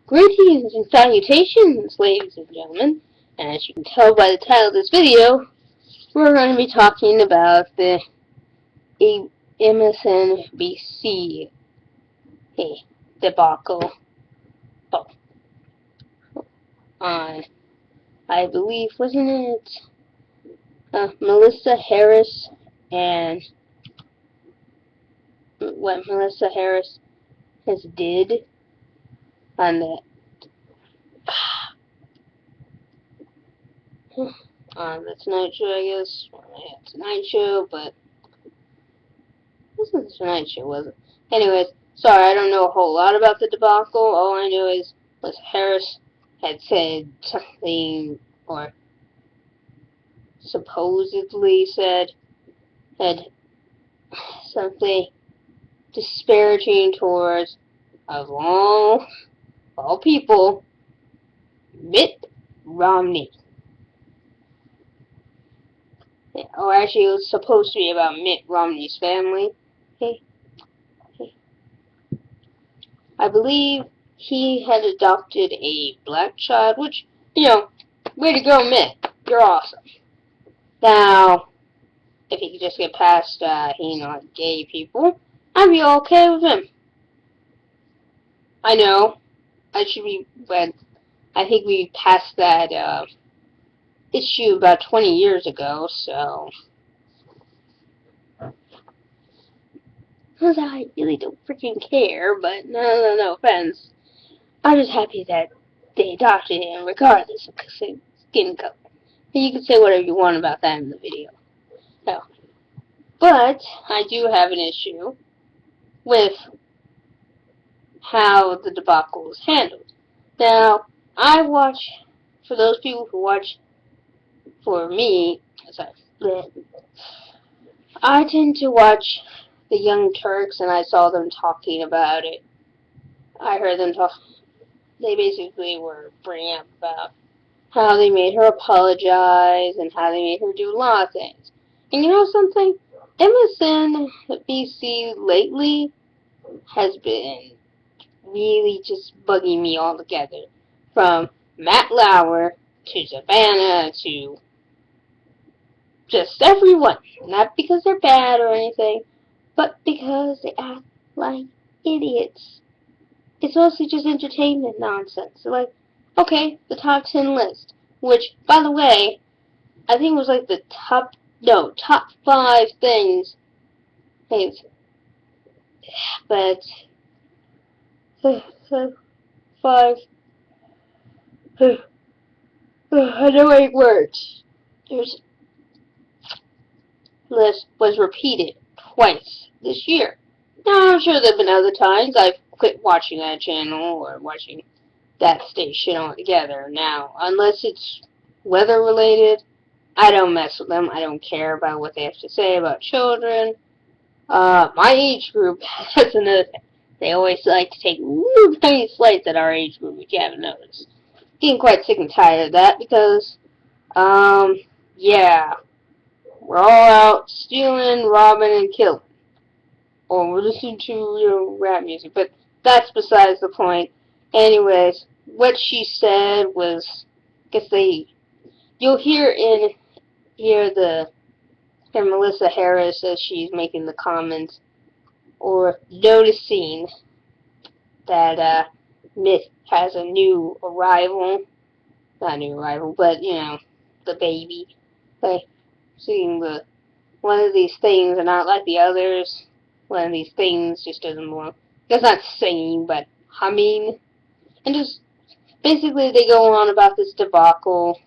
Greetings and salutations, ladies and gentlemen. And as you can tell by the title of this video, we're going to be talking about the MSNBC debacle on, I believe, wasn't it Melissa Harris and what Melissa Harris has did on the on the Tonight Show, I guess. Yeah, Tonight Show, but this isn't the Tonight Show, was it? Anyways, sorry, I don't know a whole lot about the debacle. All I know is Liz Harris had said something, or supposedly had something disparaging towards, of all people, Mitt Romney. Or actually, it was supposed to be about Mitt Romney's family. I believe he had adopted a black child, which, way to go, Mitt. You're awesome. Now, if he could just get past, gay people, I'd be okay with him. I know, I think we passed that, issue about 20 years ago, so. Because I really don't freaking care, but no offense. I'm just happy that they adopted him regardless of skin color. And you can say whatever you want about that in the video. No. But I do have an issue with how the debacle was handled. Now, for those people who watch for me, I tend to watch the Young Turks, and I saw them talking about it. I heard them talk. They basically were bringing up about how they made her apologize and how they made her do a lot of things. And you know something? MSNBC lately has been really just bugging me altogether. From Matt Lauer to Savannah to just everyone. Not because they're bad or anything, but because they act like idiots. It's mostly just entertainment nonsense. Like, okay, the top 10 list, which, by the way, I think it was like the top 5 things. Hey, but 5. I know 8 words. There's list was repeated twice this year. Now, I'm sure there have been other times I've quit watching that channel or watching that station altogether. Now, unless it's weather related, I don't mess with them. I don't care about what they have to say about children. My age group, that's another thing. They always like to take little tiny slights at our age group, if you haven't noticed. Getting quite sick and tired of that because, yeah, we're all out stealing, robbing, and killing. Or we're listening to, rap music, but that's besides the point. Anyways, what she said was, you'll hear Melissa Harris as she's making the comments, or noticing that, Mitt has a new arrival. Not a new arrival, but, the baby. Like, seeing one of these things are not like the others. One of these things just doesn't belong. It's not singing, but humming. And just, basically they go on about this debacle.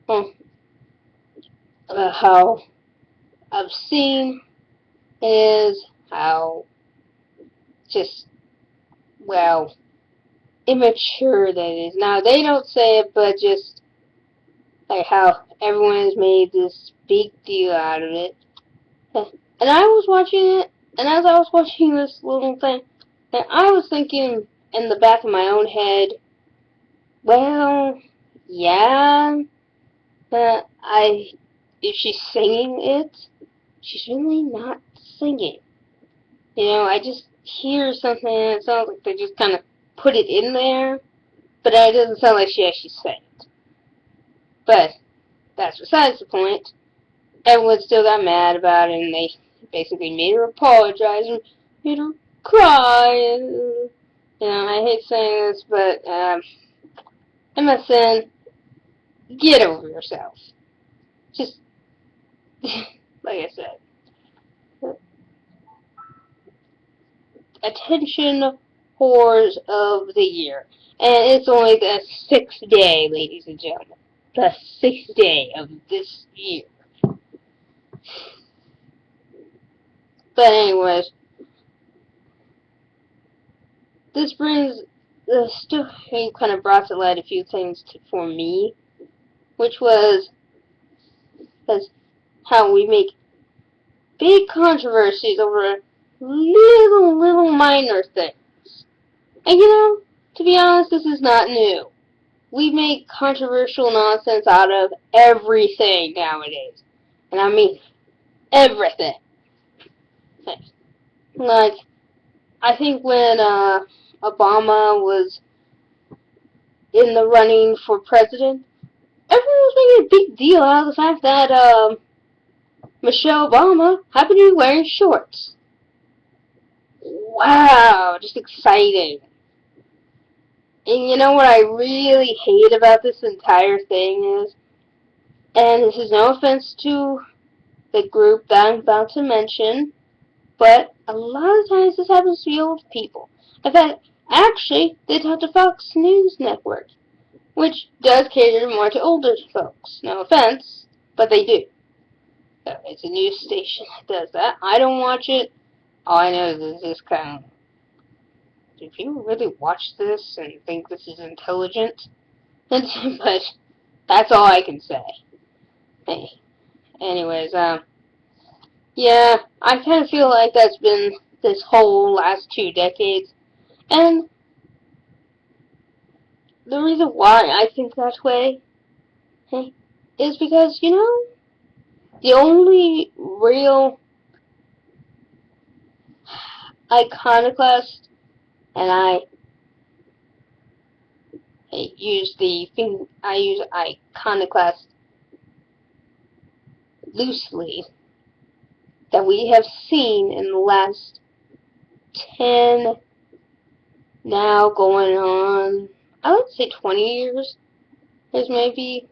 About how obscene is, how just, immature that is. Now, they don't say it, but just, like, how everyone has made this big deal out of it. And I was watching it, and as I was watching this little thing, and I was thinking in the back of my own head, well, yeah, but if she's singing it, she's really not singing. I just hear something and it sounds like they're just kind of put it in there, but it doesn't sound like she actually said it. But that's besides the point. Everyone still got mad about it, and they basically made her apologize and made her cry. And, I hate saying this, but MSN, get over yourself. Just, like I said, attention whores of the year. And it's only the 6th day, ladies and gentlemen. The 6th day of this year. But anyways, this still kind of brought to light a few things for me, which was how we make big controversies over little minor things. And to be honest, this is not new. We make controversial nonsense out of everything nowadays. And I mean everything. Like, I think when Obama was in the running for president, everyone was making a big deal out of the fact that Michelle Obama happened to be wearing shorts. Wow, just exciting. And you know what I really hate about this entire thing is, and this is no offense to the group that I'm about to mention, but a lot of times this happens to be old people. In fact, actually, they talk to Fox News Network, which does cater more to older folks. No offense, but they do. So it's a news station that does that. I don't watch it. All I know is this kind of, do people really watch this and think this is intelligent? But that's all I can say. Hey, anyways, yeah, I kind of feel like that's been this whole last 2 decades. And the reason why I think that way, hey, is because, the only real iconoclast, and I use iconoclast loosely, that we have seen in the last 10, now going on, I would say 20 years, is maybe,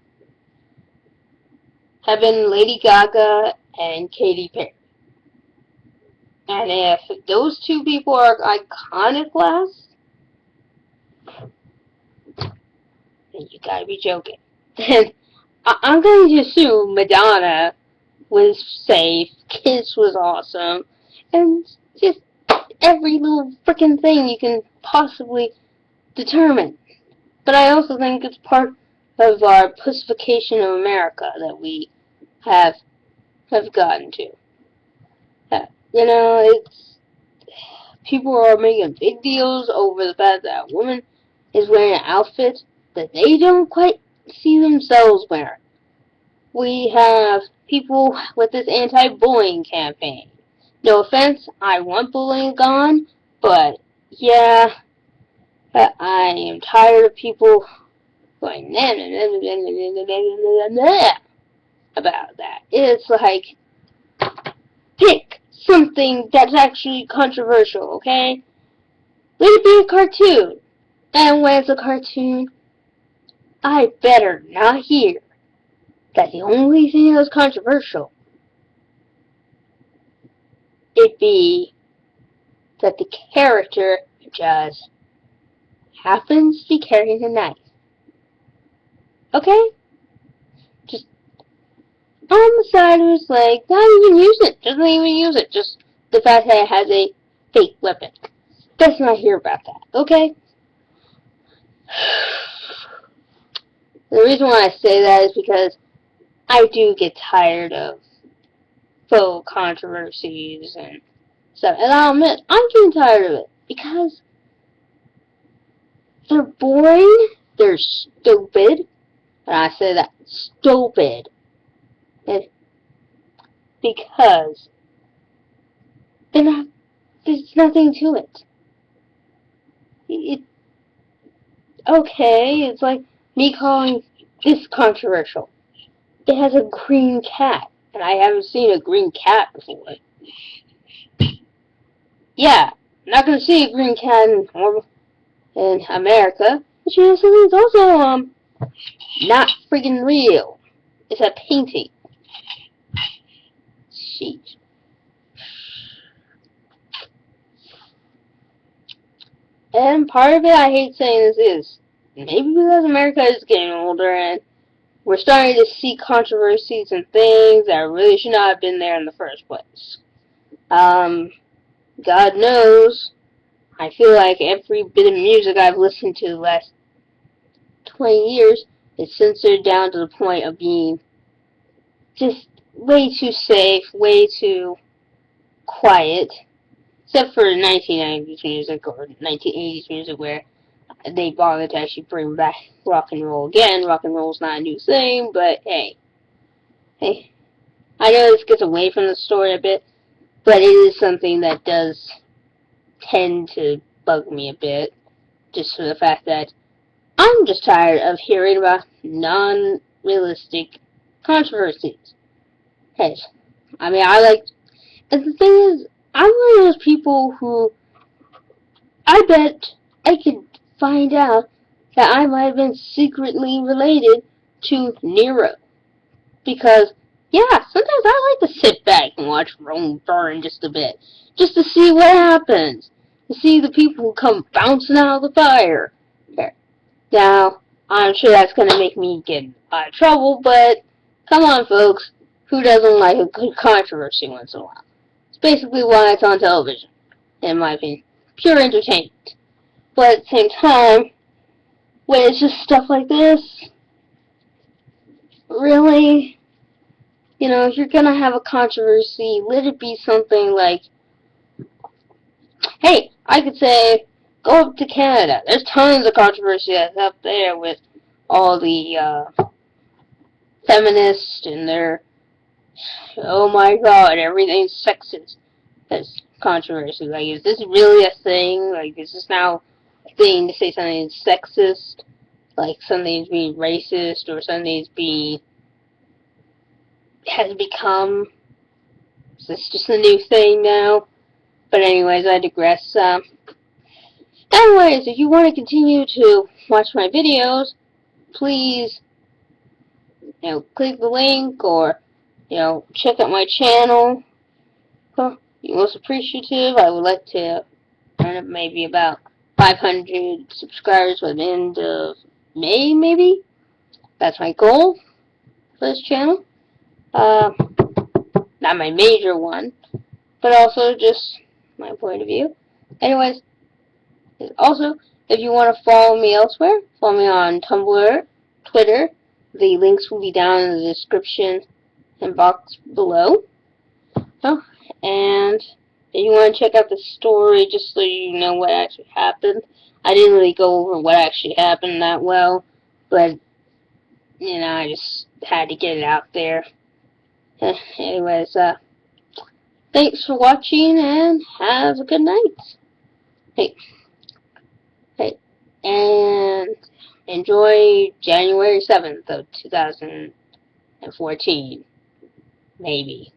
have been Lady Gaga and Katy Perry. And if those two people are iconoclasts, then you gotta be joking. And I'm going to assume Madonna was safe, Kiss was awesome, and just every little freaking thing you can possibly determine. But I also think it's part of our pussification of America that we have gotten to. It's people are making big deals over the fact that a woman is wearing an outfit that they don't quite see themselves wearing. We have people with this anti-bullying campaign. No offense, I want bullying gone, but yeah, I am tired of people going about that. It's like, pick something that's actually controversial, okay? Let it be a cartoon. And when it's a cartoon, I better not hear that the only thing that was controversial, it be that the character just happens to be carrying a knife. Okay? Just on the side of his leg, not even use it, doesn't even use it, just the fact that it has a fake weapon. Let's not hear about that, okay? The reason why I say that is because I do get tired of faux controversies and stuff. And I'll admit, I'm getting tired of it because they're boring, they're stupid, and I say that, stupid, and because there's nothing to it. Okay, it's like me calling this controversial. It has a green cat, and I haven't seen a green cat before. Yeah, I'm not gonna see a green cat in America. But you know something's also not friggin' real. It's a painting. Sheesh. And part of it, I hate saying this is maybe because America is getting older and we're starting to see controversies and things that really should not have been there in the first place. God knows, I feel like every bit of music I've listened to the last 20 years is censored down to the point of being just way too safe, way too quiet, except for 1990s music or 1980s music where they bothered to actually bring back rock and roll again. Rock and roll's not a new thing, but hey, I know this gets away from the story a bit, but it is something that does tend to bug me a bit, just for the fact that I'm just tired of hearing about non-realistic controversies. Hey, I mean, and the thing is, I'm one of those people who, I bet I could find out that I might have been secretly related to Nero. Because, yeah, sometimes I like to sit back and watch Rome burn just a bit. Just to see what happens. To see the people who come bouncing out of the fire. Now, I'm sure that's going to make me get in a lot of trouble, but come on, folks. Who doesn't like a good controversy once in a while? It's basically why it's on television, in my opinion. Pure entertainment. But at the same time, when it's just stuff like this, really, if you're gonna have a controversy, let it be something like, hey, I could say, go up to Canada. There's tons of controversy that's up there with all the feminists and their, oh my god, everything's sexist. That's controversy. Like, is this really a thing? Like, is this now a thing to say something's sexist? Like, something's being racist, or something's has become, is this just a new thing now? But anyways, I digress. Anyways, if you want to continue to watch my videos, please, click the link or, check out my channel. Be most appreciative. I would like to earn up maybe about 500 subscribers by the end of May, maybe. That's my goal for this channel. Not my major one, but also just my point of view. Anyways, also, if you want to follow me elsewhere, follow me on Tumblr, Twitter. The links will be down in the description and box below. Oh, and if you want to check out the story just so you know what actually happened, I didn't really go over what actually happened that well, but, I just had to get it out there. Anyways, thanks for watching and have a good night. Hey. Hey, and enjoy January 7th of 2014, maybe.